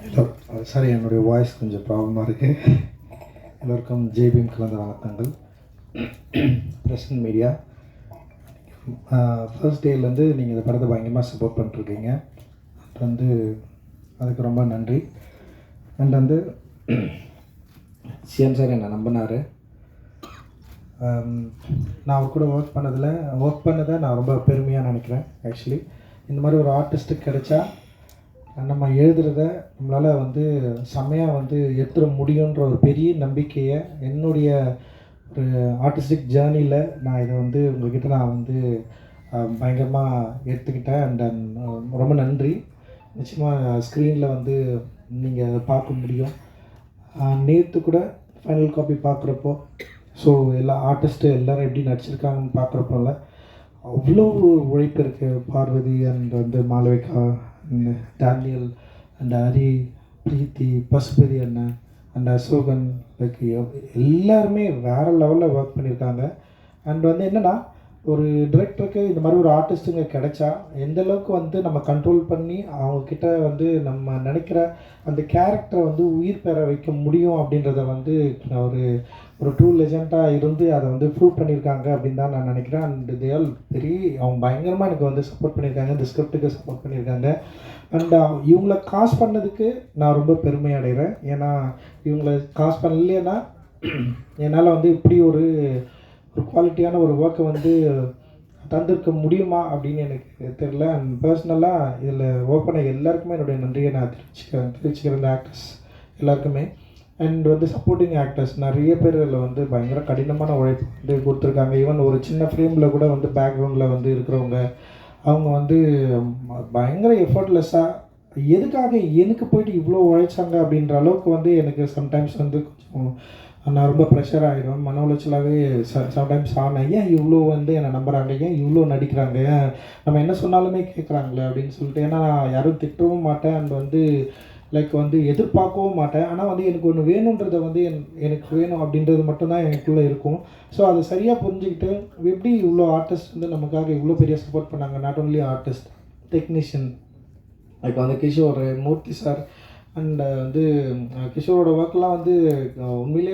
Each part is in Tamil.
ஹலோ, சாரி, என்னுடைய வாய்ஸ் கொஞ்சம் ப்ராப்ளமாக இருக்குது. எல்லோருக்கும் ஜேபிஎம் கலந்த வணக்கங்கள். பிரசன்ட் மீடியா ஃபர்ஸ்ட் டேலேருந்து நீங்கள் இந்த படத்தை பயங்கரமாக சப்போர்ட் பண்ணிட்டுருக்கீங்க. அது அதுக்கு ரொம்ப நன்றி. அண்ட் சிஎம் சார் என்னை நம்பினார். நான் அவர் கூட ஒர்க் பண்ணதை நான் ரொம்ப பெருமையாக நினைக்கிறேன். ஆக்சுவலி இந்த மாதிரி ஒரு ஆர்டிஸ்ட்டுக்கு கிடைச்சா நம்ம எழுதுகிறத நம்மளால் செம்மையாக எடுத்துட முடியுன்ற ஒரு பெரிய நம்பிக்கையை என்னுடைய ஒரு ஆர்டிஸ்டிக் ஜேர்னியில் நான் இதை உங்கள்கிட்ட நான் பயங்கரமாக எடுத்துக்கிட்டேன். அண்ட் ரொம்ப நன்றி. நிச்சயமாக ஸ்க்ரீனில் நீங்கள் அதை பார்க்க முடியும். நேற்று கூட ஃபைனல் காப்பி பார்க்குறப்போ எல்லா ஆர்டிஸ்ட்டு எல்லோரும் எப்படி நடிச்சிருக்காங்கன்னு பார்க்குறப்போல அவ்வளோ உழைப்பு இருக்குது. Parvathi and Malavika, Daniel and Hari, Preethi, Pasupathi அண்ணன் அண்ட் அசோகன், லைக் எல்லாருமே வேறு லெவலில் ஒர்க் பண்ணியிருக்காங்க. அண்ட் என்னென்னா, ஒரு டிரெக்டருக்கு இந்த மாதிரி ஒரு ஆர்டிஸ்ட்டுங்க கிடைச்சா எந்தளவுக்கு நம்ம கண்ட்ரோல் பண்ணி அவங்கக்கிட்ட நம்ம நினைக்கிற அந்த கேரக்டரை உயிர் பெற வைக்க முடியும் அப்படின்றத ஒரு ட்ரூ லெஜெண்டாக இருந்து அதை ப்ரூவ் பண்ணியிருக்காங்க அப்படின்னு தான் நான் நினைக்கிறேன். அண்ட் தேல் அவங்க பயங்கரமாக எனக்கு சப்போர்ட் பண்ணியிருக்காங்க, இந்த ஸ்கிரிப்டுக்கு சப்போர்ட் பண்ணியிருக்காங்க. அண்ட் இவங்கள காசு பண்ணதுக்கு நான் ரொம்ப பெருமை அடைகிறேன். ஏன்னா இவங்கள காசு பண்ணலைன்னா என்னால் இப்படி ஒரு குவாலிட்டியான ஒரு ஒர்க்கை தந்திருக்க முடியுமா அப்படின்னு எனக்கு தெரியல. அண்ட் பர்சனலாக இதில் ஒர்க் பண்ண எல்லாருக்குமே என்னுடைய நன்றியை நான் தெரிவிச்சுக்கிறேன் இந்த ஆக்டர்ஸ் எல்லாருக்குமே. அண்ட் சப்போர்ட்டிங் ஆக்டர்ஸ் நிறைய பேர் இதில் பயங்கர கடினமான உழைப்பு கொடுத்துருக்காங்க. ஈவன் ஒரு சின்ன ஃப்ரேமில் கூட பேக்ரவுண்டில் இருக்கிறவங்க அவங்க பயங்கர எஃபர்ட்லெஸ்ஸாக எதுக்காக எனக்கு போயிட்டு இவ்வளோ உழைச்சாங்க அப்படின்ற அளவுக்கு எனக்கு சம்டைம்ஸ் கொஞ்சம் நான் ரொம்ப ப்ரெஷர் ஆகிடும், மன உளைச்சலாகவே சம்டைம்ஸ் ஆனேன். ஏன் இவ்வளோ என்னை நம்புகிறாங்க, ஏன் இவ்வளோ நடிக்கிறாங்க, ஏன் நம்ம என்ன சொன்னாலுமே கேட்குறாங்களே அப்படின்னு சொல்லிட்டு. ஏன்னா நான் யாரும் திட்டவும் மாட்டேன் அண்ட் லைக் எதிர்பார்க்கவும் மாட்டேன். ஆனால் எனக்கு ஒன்று வேணுன்றதை எனக்கு வேணும் அப்படின்றது மட்டும்தான் எனக்குள்ளே இருக்கும். ஸோ அதை சரியாக புரிஞ்சுக்கிட்டு எப்படி இவ்வளோ ஆர்டிஸ்ட் நமக்காக இவ்வளோ பெரிய சப்போர்ட் பண்ணாங்க. Not only artist, technician, like Kishore, Murthy sir. And கிஷோரோட ஒர்க்லாம் உண்மையிலே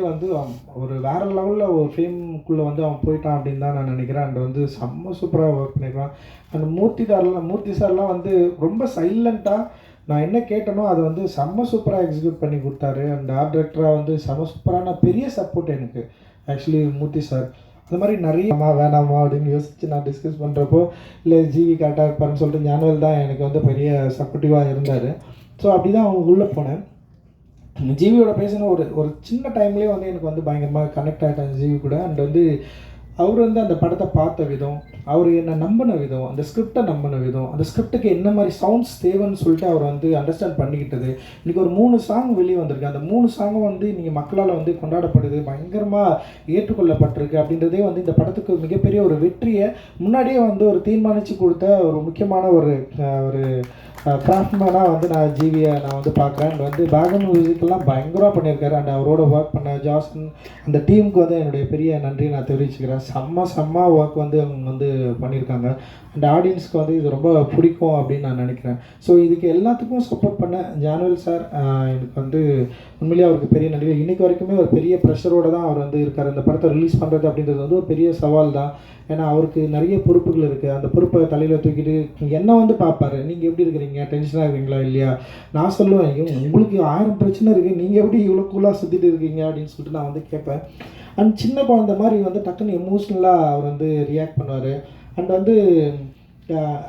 ஒரு வேறு லெவலில் ஒரு ஃபேம்குள்ளே அவன் போயிட்டான் அப்படின்னு தான் நான் நினைக்கிறேன். அண்ட் செம்ம சூப்பராக ஒர்க் பண்ணியிருக்கான். அண்ட் மூர்த்தி சார்லாம் ரொம்ப சைலண்ட்டாக நான் என்ன கேட்டனோ அதை செம்ம சூப்பராக எக்ஸிக்யூட் பண்ணி கொடுத்தாரு. அண்ட் ஆர்ட் டைரக்டராக செம்ம சூப்பரான பெரிய சப்போர்ட் எனக்கு ஆக்சுவலி மூர்த்தி சார். அந்த மாதிரி நிறைய வேணாமா அப்படின்னு யோசித்து நான் டிஸ்கஸ் பண்ணுறப்போ இல்லை ஜிவி கரெக்டாக இருப்பாருன்னு சொல்லிட்டு ஞானவேல் தான் எனக்கு பெரிய சப்போர்ட்டிவாக இருந்தார். ஸோ அப்படி தான் அவங்க உள்ளே போனேன். ஜிவியோட பேசின ஒரு சின்ன டைம்லேயே எனக்கு பயங்கரமாக கனெக்ட் ஆகிட்டேன் ஜிவி கூட. அண்ட் அவர் அந்த படத்தை பார்த்த விதம், அவர் என்னை நம்பின விதம், அந்த ஸ்கிரிப்டை நம்பின விதம், அந்த ஸ்கிரிப்டுக்கு என்ன மாதிரி சவுண்ட்ஸ் தேவைன்னு சொல்லிட்டு அவர் அண்டர்ஸ்டாண்ட் பண்ணிக்கிட்டது. இன்றைக்கி ஒரு 3 சாங் வெளியே வந்திருக்கு. அந்த 3 சாங்கும் நீங்கள் மக்களால் கொண்டாடப்படுது, பயங்கரமாக ஏற்றுக்கொள்ளப்பட்டிருக்கு. அப்படின்றதே இந்த படத்துக்கு மிகப்பெரிய ஒரு வெற்றியை முன்னாடியே ஒரு தீர்மானித்து கொடுத்த ஒரு முக்கியமான ஒரு கிராஃப்ட்மேனாக நான் ஜிவியை நான் பார்க்குறேன். பேக்ரவுண்ட் மியூசிக்கெல்லாம் பயங்கரமாக பண்ணியிருக்காரு. அண்ட் அவரோட ஒர்க் பண்ண ஜாசன் அந்த டீமுக்கு என்னுடைய பெரிய நன்றியை நான் தெரிவிச்சுக்கிறேன். செம்ம ஒர்க் அவங்க பண்ணியிருக்காங்க. அண்ட் ஆடியன்ஸ்க்கு இது ரொம்ப பிடிக்கும் அப்படின்னு நான் நினைக்கிறேன். ஸோ இதுக்கு எல்லாத்துக்கும் சப்போர்ட் பண்ண ஞானவேல் சார் எனக்கு உண்மையிலேயே அவருக்கு பெரிய நன்றி. இன்றைக்கி வரைக்குமே ஒரு பெரிய ப்ரெஷரோடு தான் அவர் இருக்கார். இந்த படத்தை ரிலீஸ் பண்ணுறது அப்படின்றது ஒரு பெரிய சவால் தான். ஏன்னா அவருக்கு நிறைய பொறுப்புகள் இருக்குது. அந்த பொறுப்பை தலையில் தூக்கிட்டு என்ன பார்ப்பார், நீங்கள் எப்படி இருக்கிறீங்க, டென்ஷனாக இருக்கிறீங்களா இல்லையா. நான் சொல்லுவேன், உங்களுக்கு 1000 பிரச்சனை இருக்குது, நீங்கள் எப்படி இவ்வளோ கூலாக சுற்றிட்டு இருக்கீங்க அப்படின்னு சொல்லிட்டு நான் கேட்பேன். அண்ட் சின்ன குழந்தை மாதிரி டக்குன்னு எமோஷ்னலாக அவர் ரியாக்ட் பண்ணுவார். அண்ட்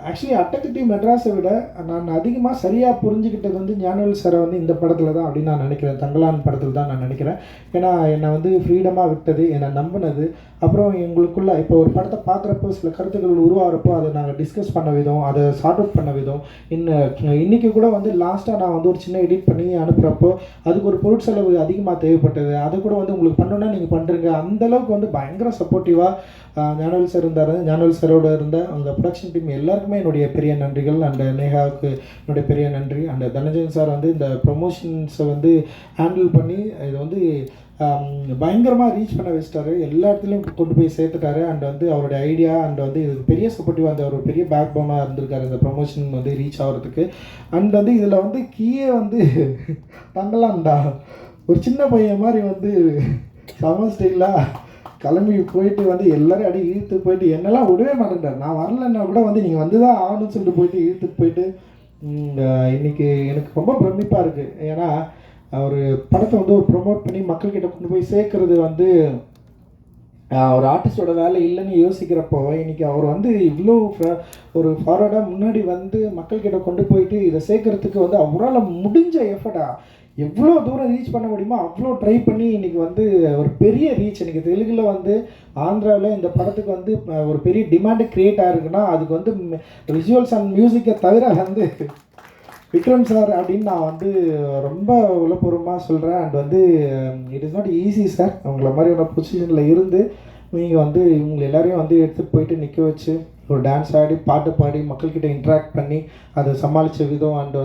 ஆக்சுவலி அட்டகத்தி மெட்ராஸை விட நான் அதிகமாக சரியாக புரிஞ்சுக்கிட்டது ஞானவேல் சாரை இந்த படத்தில் தான் அப்படின்னு நான் நினைக்கிறேன். தங்கலான் படத்தில் தான் நான் நினைக்கிறேன். ஏன்னா என்னை ஃப்ரீடமாக விட்டது, என்னை நம்பினது. அப்புறம் எங்களுக்குள்ளே இப்போ ஒரு படத்தை பார்க்குறப்போ சில கருத்துக்கள் உருவாகிறப்போ அதை நாங்கள் டிஸ்கஸ் பண்ண விதம், அதை சார்ட் அவுட் பண்ண விதம். இன்றைக்கி கூட லாஸ்ட்டாக நான் ஒரு சின்ன எடிட் பண்ணி அனுப்புகிறப்போ அதுக்கு ஒரு பொருட்செலவு அதிகமாக தேவைப்பட்டது. அதை கூட உங்களுக்கு பண்ணணுன்னா நீங்கள் பண்ணுறீங்க. அந்தளவுக்கு பயங்கர சப்போர்ட்டிவாக ஞானவேல் சார் இருந்தார். ஞானவேல் சாரோட இருந்த அந்த ப்ரொடக்ஷன் டீம் எல்லாருக்குமே என்னுடைய பெரிய நன்றிகள். அண்ட் நேஹாவுக்கு என்னுடைய பெரிய நன்றி. அண்ட் தனஞ்சயன் சார் இந்த ப்ரொமோஷன்ஸை ஹேண்டில் பண்ணி இது பயங்கரமாக ரீச் பண்ண வச்சிட்டாரு, எல்லா இடத்துலையும் கொண்டு போய் சேர்த்துட்டாரு. அண்ட் வந்து அவருடைய ஐடியா அண்ட் வந்து இதுக்கு பெரிய சப்போர்ட்டிவாக அந்த ஒரு பெரிய பேக் போனாக இருந்திருக்காரு இந்த ப்ரொமோஷன் வந்து ரீச் ஆகிறதுக்கு. அண்ட் வந்து இதில் வந்து கீயே வந்து தங்கலாம்டா, ஒரு சின்ன பையன் மாதிரி வந்து சம ஸ்டைலாக கிளம்பி போயிட்டு வந்து எல்லோரும் அடி இழுத்து போயிட்டு என்னெல்லாம் விடவே மாட்டேன்ட்டார். நான் வரலன்னா கூட வந்து நீங்கள் வந்து தான் ஆகணும்னு சொல்லிட்டு போயிட்டு இழுத்துட்டு போயிட்டு இன்றைக்கி எனக்கு ரொம்ப பிரமிப்பாக இருக்குது. ஏன்னா ஒரு படத்தை வந்து ஒரு ப்ரொமோட் பண்ணி மக்கள்கிட்ட கொண்டு போய் சேர்க்குறது வந்து ஒரு ஆர்டிஸ்டோட வேலை இல்லைன்னு யோசிக்கிறப்போ இன்றைக்கி அவர் வந்து இவ்வளோ ஒரு ஃபார்வர்டாக முன்னாடி வந்து மக்கள்கிட்ட கொண்டு போயிட்டு இதை சேர்க்குறதுக்கு வந்து அவரால் முடிஞ்ச எஃபர்ட்டாக எவ்வளோ தூரம் ரீச் பண்ண முடியுமோ அவ்வளோ ட்ரை பண்ணி இன்றைக்கி வந்து ஒரு பெரிய ரீச். இன்றைக்கி தெலுங்கில் வந்து ஆந்திராவில் இந்த படத்துக்கு வந்து ஒரு பெரிய டிமாண்டு க்ரியேட் ஆகிருக்குன்னா அதுக்கு வந்து விஜுவல்ஸ் அண்ட் மியூசிக்கை தவிர வந்து விக்ரம் சார் அப்படின்னு நான் வந்து ரொம்ப உளப்பூர்வமாக சொல்கிறேன். அண்ட் வந்து it is not easy sir. உங்களை மாதிரி ஒரு பொசிஷனில் இருந்து நீங்கள் வந்து இவங்க எல்லாரையும் வந்து எடுத்துகிட்டு போயிட்டு நிற்க வச்சு ஒரு டான்ஸ் ஆடி பாட்டு பாடி மக்கள்கிட்ட இன்ட்ராக்ட் பண்ணி அதை சமாளித்த விதம் அண்ட்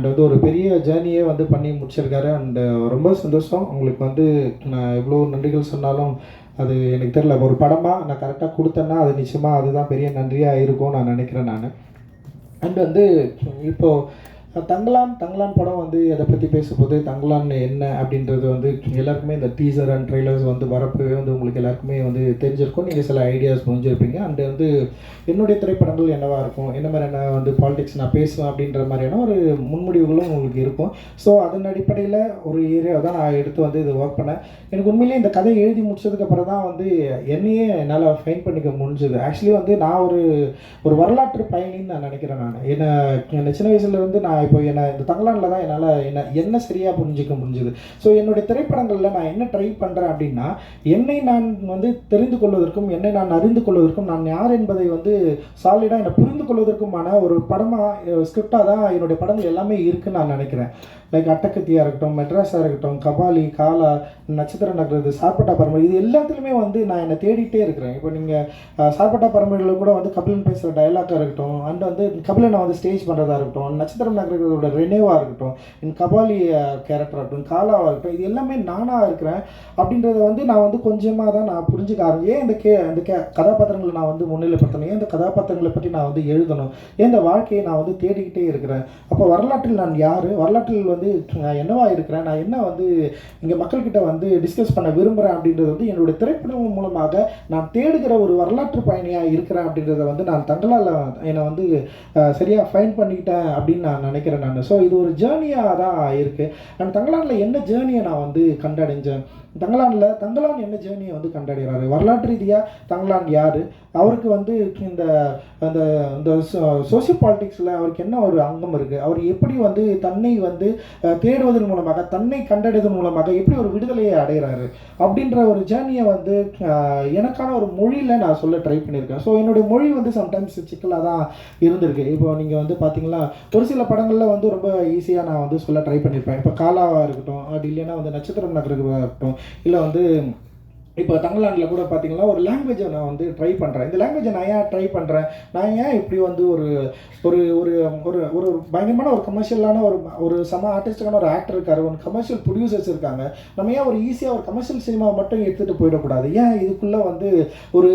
வந்து ஒரு பெரிய ஜேர்னியே வந்து பண்ணி முடிச்சிருக்காரு. அண்டு ரொம்ப சந்தோஷம். உங்களுக்கு வந்து நான் எவ்வளோ நன்றிகள் சொன்னாலும் அது எனக்கு தெரியல. ஒரு படமாக நான் கரெக்டாக கொடுத்தேன்னா அது நிச்சயமாக அதுதான் பெரிய நன்றியாக இருக்கும் நான் நினைக்கிறேன் நான். அண்ட் வந்து இப்போது தங்கலான் படம் வந்து அதை பற்றி பேசும்போது தங்கலான் என்ன அப்படின்றது வந்து எல்லாருக்குமே இந்த டீசர் அண்ட் ட்ரெய்லர்ஸ் வந்து வரப்பவே வந்து உங்களுக்கு எல்லாருக்குமே வந்து தெரிஞ்சிருக்கும். நீங்கள் சில ஐடியாஸ் புரிஞ்சிருப்பீங்க. அண்ட் வந்து என்னுடைய திரைப்படங்கள் என்னவாக இருக்கும், என்ன மாதிரியான வந்து பாலிடிக்ஸ் நான் பேசுவேன் அப்படின்ற மாதிரியான ஒரு முன்முடிவுகளும் உங்களுக்கு இருக்கும். ஸோ அதன் அடிப்படையில் ஒரு ஏரியாவை தான் நான் எடுத்து வந்து இது ஒர்க் பண்ணேன். எனக்கு உண்மையிலேயே இந்த கதையை எழுதி முடிச்சதுக்கப்புறம் தான் வந்து என்னையே என்னால் ஃபைன் பண்ணிக்க முடிஞ்சுது. ஆக்சுவலி வந்து நான் ஒரு வரலாற்று பயணின்னு நான் நினைக்கிறேன். நான் என்ன சின்ன வயசுலேருந்து நான் இப்போ இந்த தங்கலானில் தான் என்னால் என்ன சரியாக புரிஞ்சிக்க முடிஞ்சுது. ஸோ என்னுடைய திரைப்படங்களில் நான் என்ன ட்ரை பண்ணுறேன் அப்படின்னா என்னை நான் வந்து தெரிந்து கொள்வதற்கும் என்னை நான் அறிந்து கொள்வதற்கும் நான் யார் என்பதை வந்து சாலிடாக என்னை புரிந்து கொள்வதற்குமான ஒரு படமாக ஸ்கிரிப்டாக தான் என்னுடைய படங்கள் எல்லாமே இருக்குதுன்னு நான் நினைக்கிறேன். லைக் அட்டகத்தியாக இருக்கட்டும், மெட்ராஸாக இருக்கட்டும், கபாலி, காலா, நட்சத்திர நகரது, சார்பட்டா பரம்பரை, இது எல்லாத்துலேயுமே வந்து நான் என்னை தேடிட்டே இருக்கிறேன். இப்போ நீங்கள் சார்பட்டா பரம்பரையில் கூட வந்து கபிலன் பேசுகிற டைலாக்காக இருக்கட்டும், அண்ட் வந்து கபிலனை வந்து ஸ்டேஜ் பண்ணுறதா இருக்கட்டும், நட்சத்திரம் நகரத்தோட ரெனேவாக இருக்கட்டும், என் கபாலி கேரக்டராக இருக்கட்டும், காலாவாக இருக்கட்டும், இது எல்லாமே நானாக இருக்கிறேன் அப்படின்றத வந்து நான் வந்து கொஞ்சமாக தான் நான் புரிஞ்சுக்க ஆரம்பிச்சேன். ஏன் இந்த கதாபாத்திரங்களை நான் வந்து முன்னிலைப்படுத்தணும், ஏன் இந்த கதாபாத்திரங்களை பற்றி நான் வந்து எழுதணும், ஏன் இந்த வாழ்க்கையை நான் வந்து தேடிக்கிட்டே இருக்கிறேன். அப்போ வரலாற்றில் நான் யார், வரலாற்றில் வந்து நான் என்னவா இருக்கிறேன், நான் என்ன வந்து இங்கே மக்கள்கிட்ட வந்து டிஸ்கஸ் பண்ண விரும்புகிறேன் அப்படின்றது வந்து என்னுடைய திரைப்படங்கள் மூலமாக நான் தேடுகிற ஒரு வரலாற்று பயணியாக இருக்கிறேன் அப்படின்றத வந்து நான் தங்களால் என்னை வந்து சரியாக ஃபைன் பண்ணிக்கிட்டேன் அப்படின்னு நான் நினைக்கிறேன் நான். ஸோ இது ஒரு ஜேர்னியாக தான் இருக்குது. அண்ட் தங்களானில் என்ன ஜேர்னியை நான் வந்து கண்டடைஞ்சேன், தங்கலான் என்ன ஜேர்னியை வந்து கண்டடைகிறாரு, வரலாற்று ரீதியாக தங்கலான் யார், அவருக்கு வந்து இந்த சோசியல் பாலிட்டிக்ஸில் அவருக்கு என்ன ஒரு அங்கம் இருக்குது, அவர் எப்படி வந்து தன்னை வந்து தேடுவதன் மூலமாக தன்னை கண்டடைவதன் மூலமாக எப்படி ஒரு விடுதலையை அடைகிறாரு அப்படின்ற ஒரு ஜேர்னியை வந்து எனக்கான ஒரு மொழியில் நான் சொல்ல ட்ரை பண்ணியிருக்கேன். ஸோ என்னுடைய மொழி வந்து சம்டைம்ஸ் சிக்கலாக தான் இருந்திருக்கு. இப்போ நீங்கள் வந்து பார்த்தீங்கன்னா ஒரு சில படங்களில் வந்து ரொம்ப ஈஸியாக நான் வந்து சொல்ல ட்ரை பண்ணியிருப்பேன். இப்போ காலாவாக இருக்கட்டும், அப்படி இல்லைன்னா வந்து நட்சத்திரம் நகரமாக இருக்கட்டும், இல்லை வந்து இப்போ தங்கலாண்டில் கூட பார்த்தீங்கன்னா ஒரு லாங்குவேஜை நான் வந்து ட்ரை பண்ணுறேன். இந்த லாங்குவேஜை நான் ஏன் ட்ரை பண்ணுறேன், நான் ஏன் இப்படி வந்து ஒரு ஒரு ஒரு ஒரு ஒரு பயங்கரமான ஒரு கமர்ஷியலான ஒரு சம ஆர்டிஸ்டுக்கான ஒரு ஆக்டர் இருக்கார், ஒரு கமர்ஷியல் ப்ரொடியூசர்ஸ் இருக்காங்க, நம்ம ஏன் ஒரு ஈஸியாக ஒரு கமர்ஷியல் சினிமாவை மட்டும் எடுத்துகிட்டு போயிடக்கூடாது, ஏன் இதுக்குள்ளே வந்து ஒரு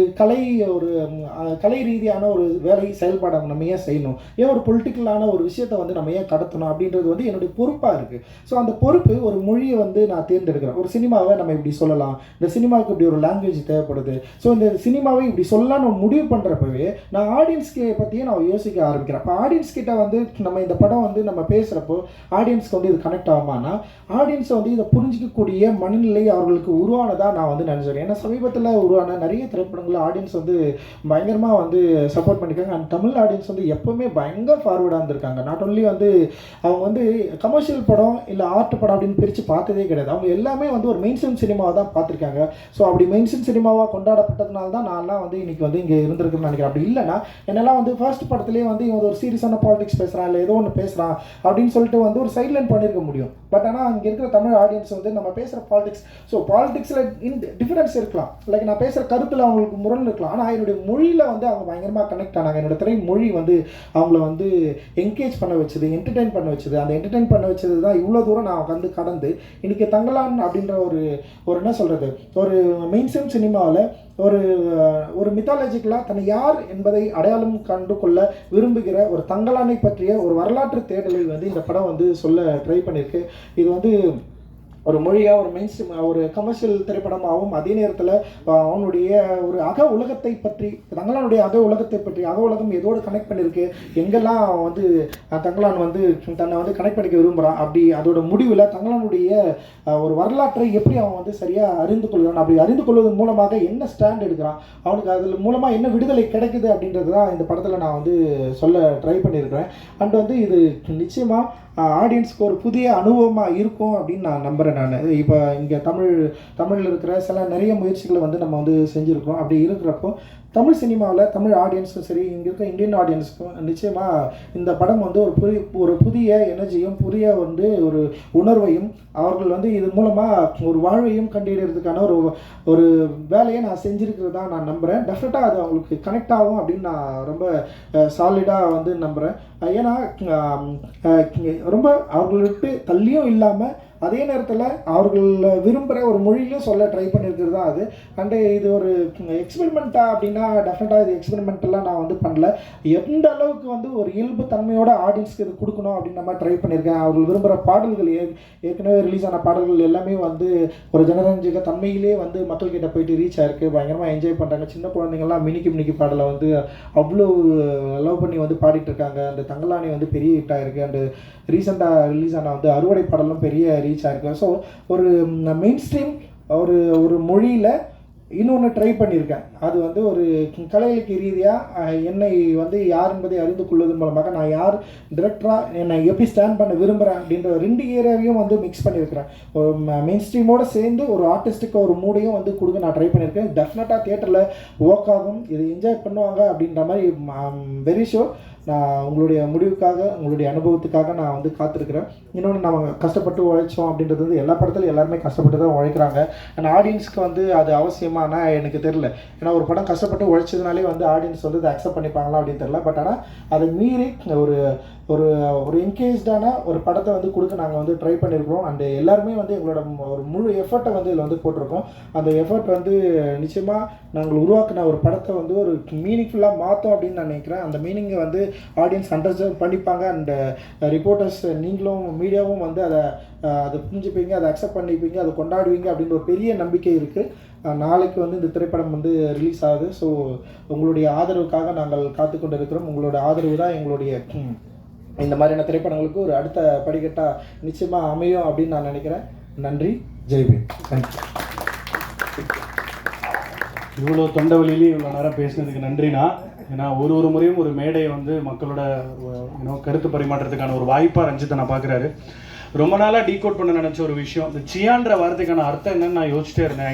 கலை ரீதியான ஒரு வேலை செயல்பாடை நம்ம ஏன் செய்யணும், ஏன் ஒரு பொலிட்டிக்கலான ஒரு விஷயத்தை வந்து நம்ம ஏன் கடத்தணும் அப்படின்றது வந்து என்னுடைய பொறுப்பாக இருக்குது. ஸோ அந்த பொறுப்பு ஒரு மொழியை வந்து நான் தேர்ந்தெடுக்கிறேன். ஒரு சினிமாவை நம்ம இப்படி சொல்லலாம், இந்த சினிமாவுக்கு இப்படி ஒரு லாங்குவேஜ் தேவைப்படுது, ஸோ இந்த சினிமாவை இப்படி சொல்லலாம் நம்ம முடிவு பண்ணுறப்பவே நான் ஆடியன்ஸ்க்கு பற்றியே நான் யோசிக்க ஆரம்பிக்கிறேன். அப்போ ஆடியன்ஸ் கிட்ட வந்து நம்ம இந்த படம் வந்து நம்ம பேசுகிறப்போ ஆடியன்ஸ்க்கு வந்து இது கனெக்ட் ஆகுமானா ஆடியன்ஸை வந்து இதை புரிஞ்சிக்கக்கூடிய மனநிலை அவர்களுக்கு உருவானதாக நான் வந்து நினைச்சேன். ஏன்னா சமீபத்தில் உருவான நிறைய திரைப்படங்கள் ஆடியன்ஸ் வந்து பயங்கரமாக வந்து சப்போர்ட் பண்ணியிருக்காங்க. அண்ட் தமிழ் ஆடியன்ஸ் வந்து எப்போவுமே பயங்கர ஃபார்வர்டாக இருந்திருக்காங்க. நாட் ஒன்லி வந்து அவங்க வந்து கமர்ஷியல் படம் இல்லை ஆர்ட் படம் அப்படின்னு பிரித்து பார்த்ததே கிடையாது. அவங்க எல்லாமே வந்து ஒரு மெயின் ஸ்ட்ரீம் சினிமாவை தான் பார்த்துருக்காங்க. ஸோ அப்படி மெயின்ஸ்ட்ரீம் சினிமாவாக கொண்டாடப்பட்டதுனால தான் நான்லாம் வந்து இன்றைக்கி வந்து இங்கே இருந்திருக்குன்னு நினைக்கிறேன். அப்படி இல்லைன்னா என்னெல்லாம் வந்து ஃபர்ஸ்ட் படத்துலேயே வந்து இவன் ஒரு சீரியஸான பாலிடிக்ஸ் பேசுகிறான் இல்லை ஏதோ ஒன்று பேசுகிறான் அப்படின்னு சொல்லிட்டு வந்து ஒரு சைட்லைன் பண்ணியிருக்க முடியும். பட் ஆனால் அங்கே இருக்கிற தமிழ் ஆடியன்ஸ் வந்து நம்ம பேசுகிற பாலிடிக்ஸ், ஸோ பாலிடிக்ஸில் டிஃபரன்ஸ் இருக்கலாம், லைக் நான் பேசுகிற கருத்தில் அவங்களுக்கு முரண் இருக்கலாம், ஆனால் என்னுடைய மொழியில் வந்து அவங்க பயங்கரமாக கனெக்ட் ஆனாங்க. என்னோட திரை மொழி வந்து அவங்கள வந்து என்கேஜ் பண்ண வச்சது, என்டர்டெயின் பண்ண வச்சது. அந்த என்டர்டெயின் பண்ண வச்சது தான் இவ்வளோ தூரம் நான் வந்து கடந்து இன்றைக்கி தங்கலான் அப்படின்ற ஒரு என்ன சொல்கிறது, ஒரு மெயின் ஸ்ட்ரீம் சினிமாவில் ஒரு மித்தாலஜிக்கலாக தன்னை யார் என்பதை அடையாளம் கண்டு கொள்ள விரும்புகிற ஒரு தங்கலானை பற்றிய ஒரு வரலாற்று தேடலை வந்து இந்த படம் வந்து சொல்ல ட்ரை பண்ணியிருக்கு. இது வந்து ஒரு மொழியாக ஒரு மெயின் ஸ்ட்ரீம் ஒரு கமர்ஷியல் திரைப்படமாகவும் அதே நேரத்தில் அவனுடைய ஒரு அக உலகத்தை பற்றி, தங்கலானுடைய அக உலகத்தை பற்றி, அக உலகம் எதோடு கனெக்ட் பண்ணியிருக்கு, எங்கெல்லாம் வந்து தங்கலான் வந்து தன்னை வந்து கனெக்ட் பண்ணிக்க விரும்புகிறான், அப்படி அதோட முடிவில் தங்கலானுடைய ஒரு வரலாற்றை எப்படி அவன் வந்து சரியாக அறிந்து கொள்கிறான், அப்படி அறிந்து கொள்வதன் மூலமாக என்ன ஸ்டாண்ட் எடுக்கிறான், அவனுக்கு அதில் மூலமாக என்ன விடுதலை கிடைக்குது அப்படின்றது தான் இந்த படத்தில் நான் வந்து சொல்ல ட்ரை பண்ணியிருக்கிறேன். அண்ட் வந்து இது நிச்சயமாக ஆடியன்ஸ்க்கு ஒரு புதிய அனுபவமாக இருக்கும் அப்படின்னு நான் நம்புகிறேன். நான் இப்போ இங்கே தமிழில் இருக்கிற நிறைய முயற்சிகளை வந்து நம்ம வந்து செஞ்சுருக்கோம். அப்படி இருக்கிறப்போ தமிழ் சினிமாவில் தமிழ் ஆடியன்ஸும் சரி, இங்கே இருக்க இந்தியன் ஆடியன்ஸுக்கும் நிச்சயமாக இந்த படம் வந்து ஒரு புதிய எனர்ஜியும் புதிய வந்து ஒரு உணர்வையும் அவர்கள் வந்து இது மூலமாக ஒரு வாழ்வையும் கண்டிடுறதுக்கான ஒரு வேலையை நான் செஞ்சுருக்கிறதா நான் நம்புகிறேன். டெஃபினட்டாக அது அவங்களுக்கு கனெக்ட் ஆகும் அப்படின்னு நான் ரொம்ப சாலிடாக வந்து நம்புகிறேன். ஏன்னா ரொம்ப அவர்களை விட்டு தள்ளியும் இல்லாமல் அதே நேரத்தில் அவர்கள் விரும்புகிற ஒரு மொழியிலையும் சொல்ல ட்ரை பண்ணியிருக்கிறது தான் அது. அண்டு இது ஒரு எக்ஸ்பெரிமெண்ட்டாக அப்படின்னா டெஃபினட்டாக இது எக்ஸ்பெரிமெண்ட்டெல்லாம் நான் வந்து பண்ணல. எந்த அளவுக்கு வந்து ஒரு இயல்பு தன்மையோட ஆடியன்ஸ்க்கு இது கொடுக்கணும் அப்படின்னு நம்ம ட்ரை பண்ணியிருக்கேன். அவர்கள் விரும்புகிற பாடல்கள் ஏற்கனவே ரிலீஸ் ஆன பாடல்கள் எல்லாமே வந்து ஒரு ஜனரஞ்சக தன்மையிலே வந்து மக்கள்கிட்ட போயிட்டு ரீச் ஆயிருக்கு. பயங்கரமாக என்ஜாய் பண்ணுறாங்க. சின்ன குழந்தைங்கள்லாம் மினிக்கி பாடலை வந்து அவ்வளோ லவ் பண்ணி வந்து பாடிட்டு இருக்காங்க. அந்த தங்கலானி வந்து பெரிய ஹிட் ஆகிருக்கு. அண்டு ரீசெண்டாக ரிலீஸ் ஆன வந்து அறுவடை பாடலும் பெரிய ரீச் ஆகிருக்கு. ஸோ ஒரு மெயின் ஸ்ட்ரீம் ஒரு மொழியில் இன்னொன்று ட்ரை பண்ணியிருக்கேன். அது வந்து ஒரு கலை இலக்கிய ரீதியாக என்னை வந்து யார் என்பதை அறிந்து கொள்வதன் மூலமாக நான் யார் டிரெக்டராக என்னை எப்படி ஸ்டாண்ட் பண்ண விரும்புகிறேன் அப்படின்ற 2 ஏரியாவையும் வந்து மிக்ஸ் பண்ணியிருக்கிறேன். ஒரு மெயின் ஸ்ட்ரீமோடு சேர்ந்து ஒரு ஆர்டிஸ்ட்டுக்கு ஒரு மூடையும் வந்து கொடுக்க நான் ட்ரை பண்ணியிருக்கேன். டெஃபினட்டாக தியேட்டரில் ஒர்க் ஆகும், இது என்ஜாய் பண்ணுவாங்க அப்படின்ற மாதிரி வெரி ஷூர். நான் உங்களுடைய முடிவுக்காக, உங்களுடைய அனுபவத்துக்காக நான் வந்து காத்திருக்கிறேன். இன்னொன்று நம்ம கஷ்டப்பட்டு உழைச்சோம் அப்படின்றது வந்து எல்லா படத்துலையும் எல்லாருமே கஷ்டப்பட்டு தான் உழைக்கிறாங்க. ஆனால் ஆடியன்ஸ்க்கு வந்து அது அவசியமானா எனக்கு தெரியல. ஏன்னா ஒரு படம் கஷ்டப்பட்டு உழைச்சதுனாலே வந்து ஆடியன்ஸ் வந்து அதை அக்செப்ட் பண்ணிப்பாங்களா அப்படின்னு தெரியல. பட் ஆனால் அதை மீறி ஒரு என்கேஜ்டான ஒரு படத்தை வந்து கொடுக்க நாங்கள் வந்து ட்ரை பண்ணியிருக்கிறோம். அண்டு எல்லாருமே வந்து எங்களோட ஒரு முழு எஃபர்ட்டை வந்து இதில் வந்து போட்டிருக்கோம். அந்த எஃபர்ட் வந்து நிச்சயமாக நாங்கள் உருவாக்கின ஒரு படத்தை வந்து ஒரு மீனிங்ஃபுல்லாக மாற்றோம் அப்படின்னு நான் நினைக்கிறேன். அந்த மீனிங்கை வந்து ஆடியன்ஸ் அண்டர்ஸ்டாண்ட் பண்ணிப்பாங்க. அண்ட் ரிப்போர்ட்டர்ஸ் நீங்களும் மீடியாவும் வந்து அதை புரிஞ்சுப்பீங்க, அதை அக்செப்ட் பண்ணிப்பீங்க, அதை கொண்டாடுவீங்க அப்படின்னு ஒரு பெரிய நம்பிக்கை இருக்குது. நாளைக்கு வந்து இந்த திரைப்படம் வந்து ரிலீஸ் ஆகுது. ஸோ உங்களுடைய ஆதரவுக்காக நாங்கள் காத்துக்கொண்டு இருக்கிறோம். உங்களோட ஆதரவு தான் எங்களுடைய இந்த மாதிரியான திரைப்படங்களுக்கு ஒரு அடுத்த படிக்கட்டாக நிச்சயமாக அமையும் அப்படின்னு நான் நினைக்கிறேன். நன்றி. ஜெய்பீம். தேங்க்யூ. இவ்வளோ தொண்டவழியிலேயே இவ்வளோ நேரம் பேசினதுக்கு நன்றிண்ணா. ஏன்னா ஒரு முறையும் ஒரு மேடையை வந்து மக்களோட கருத்து பரிமாற்றத்துக்கான ஒரு வாய்ப்பாக ரஞ்சித்தை நான் பார்க்குறாரு. ரொம்ப நாளாக டீகோட் பண்ண நினச்ச ஒரு விஷயம், இந்த சியான்ற வார்த்தைக்கான அர்த்தம் என்னன்னு நான் யோசிச்சிட்டே இருந்தேன்.